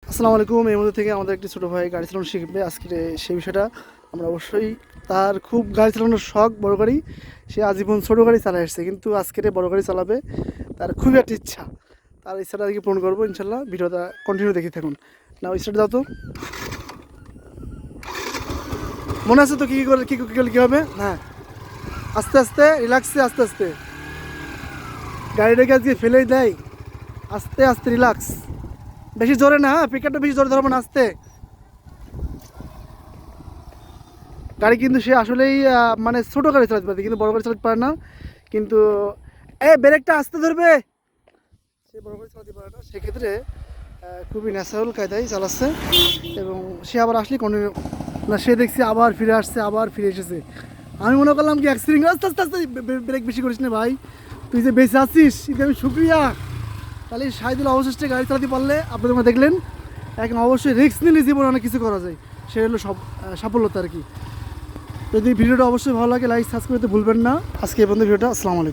আসসালামু আলাইকুম। এর মধ্যে থেকে আমাদের একটি ছোটো ভাই গাড়ি চালানো শিখবে। আজকে সেই বিষয়টা আমরা অবশ্যই, তার খুব গাড়ি চালানোর শখ, বড় গাড়ি। সে আজীবন ছোটো গাড়ি চালায় আসছে, কিন্তু আজকে বড় গাড়ি চালাবে, তার খুবই একটা ইচ্ছা। তার ইচ্ছাটা আজকে পূরণ করবো ইনশাল্লাহ। ভিডিওটা কন্টিনিউ দেখে থাকুন। না স্টার্ট দাও তো। মনে আছে তো কী কী করে কী করলে কী হবে? হ্যাঁ, আস্তে আস্তে, রিল্যাক্সে, আস্তে আস্তে গাড়িটাকে আজকে ফেলেই দেয়। আস্তে আস্তে রিল্যাক্স, বেশি জোরে না, হ্যাঁ পিকআপটা বেশি জোরে ধরবো না, আস্তে। গাড়ি কিন্তু সে আসলেই মানে ছোটো গাড়ি চালাতে পারে, কিন্তু বড় গাড়ি চালাতে পারে না। কিন্তু ব্রেকটা আস্তে ধরবে, সে বড় গাড়ি চালাতে পারে না। সেক্ষেত্রে খুবই ন্যাচারাল কায়দায় চালাচ্ছে। এবং সে আবার আসলে কন্টিনিউ না, সে দেখছি আবার ফিরে আসছে, আবার ফিরে এসেছে। আমি মনে করলাম কি অ্যাক্সিডেন্ট, আস্তে আস্তে আস্তে ব্রেক বেশি করিস না ভাই, তুই যে বেঁচে আছিস এটা আমি শুক্রিয়া। তাহলে শাহিদুল অবশেষে গাড়ি চালাতে পারলে আপনাদের মধ্যে দেখলেন, এখন অবশ্যই রিস্ক নিলে জীবনে অনেক কিছু করা যায়, সে হলো সব সাফল্যতা আর কি। যদি ভিডিওটা অবশ্যই ভালো লাগে, লাইক সাবস্ক্রাইব করতে ভুলবেন না। আজকে এই পর্যন্ত ভিডিওটা। আসসালামু আলাইকুম।